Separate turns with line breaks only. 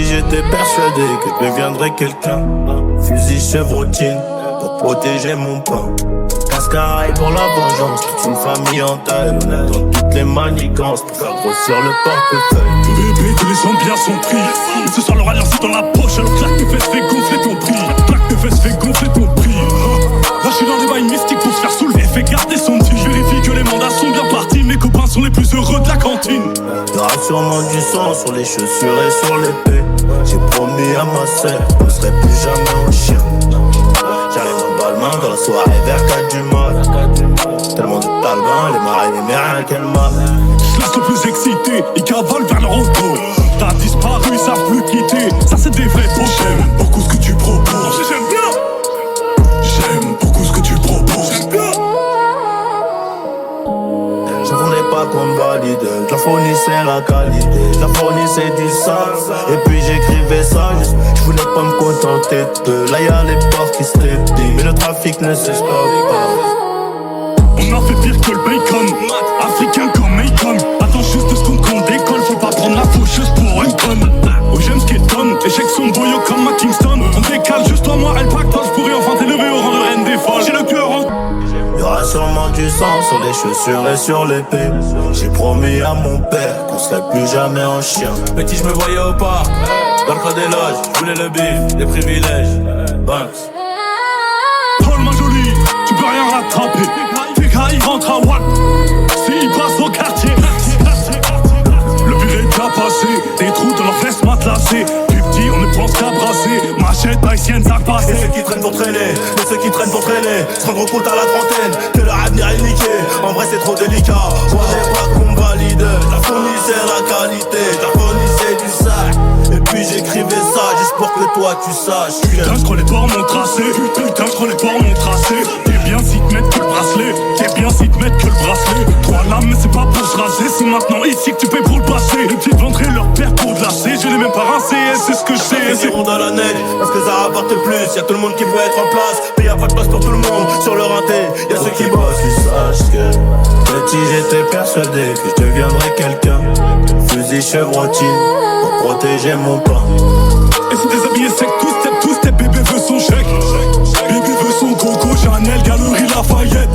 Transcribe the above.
j'étais persuadé que je deviendrais quelqu'un. Fusil chevrotine pour protéger mon pain. Cascaraille pour la vengeance, toute une famille en deuil. On est dans toutes les manigances pour faire grossir le portefeuille.
Bébé, tous les gens bien sont pris. Mais ce soir leur alliance est dans la poche. Alors claque tes fesses, fais gonfler ton prix. Claque tes fesses, fais gonfler ton prix. Là je suis dans des bails mystiques pour se faire soulever. Fais garder son petit. Je vérifie que les mandats sont bien partis. Mes copains sont les plus heureux de la cantine.
Y'aura sûrement du sang sur les chaussures et sur l'épée. J'ai promis à ma sœur qu'on ne serait plus jamais en chien. J'arrive en balmain dans la soirée vers 4 du mat. Tellement de talbans, les marins, les mères, qu'elle m'a.
Je laisse le plus excité, ils cavalent vers leur auto. T'as disparu, ils savent plus quitter. Ça c'est des vrais potes. J'aime beaucoup ce que tu proposes. J'aime bien. J'aime beaucoup ce que tu proposes. J'aime bien.
Je voulais pas qu'on me valide, je la fournissais la qualité, je la fournissais du sens. Et puis j'écrivais ça juste, je voulais pas me contenter de. Là y'a les portes qui se répètent, mais le trafic ne se stoppe pas.
On a fait pire que le bacon, africain comme Macon. Attends juste de ce qu'on décolle, faut pas prendre la faucheuse pour un con. Oh j'aime ce qui étonne, échecs sont boyaux comme à Kingston. On décale juste toi moi, elle pacte, je pourrais enfin t'élever au rang de reine des folles. J'ai le cœur en...
Y'aura sûrement du sang sur les chaussures et sur l'épée. J'ai promis à mon père qu'on serait plus jamais en chien.
Petit je me voyais au parc, dans le creux des loges. Je voulais le bif, les privilèges. Banks.
Paul ma jolie, tu peux rien rattraper. PK il rentre à Watt, s'il passe au quartier. Le pire est déjà passé, des trous dans leurs fesses matelassées. On ne pense qu'à brasser, machette haïtienne ça passe.
Et ceux qui traînent pour traîner, et ceux qui traînent pour traîner se rendront compte à la trentaine que leur avenir est niqué. En vrai c'est trop délicat, on n'est pas qu'on valide. La fournissais la qualité, la fournissais du sac. Et puis j'écrivais ça juste pour que toi tu saches que...
Putain je crois les bords m'ont tracé, putain je crois les bords m'ont tracé. T'es bien si te mettre que le bracelet, t'es bien si te mettre que le bracelet. Trois lames mais c'est pas pour se raser, c'est maintenant ici que tu payes pour le passé. Les petites ventrées leur père pour de lasser, je l'ai même pas rincé et c'est ce que je sais.
Ils iront dans la neige parce que ça rapporte plus. Y'a tout le monde qui veut être en place, mais y'a pas de place pour tout le monde. Sur le rinté, y'a ceux qui bossent. Tu saches que petit j'étais persuadé que je deviendrais quelqu'un. Fusil chevrotine pour protéger mon pain.
Et c'est déshabillé sec, two step, bébé veut son chèque. Bébé veut son coco, Chanel, Galerie Lafayette.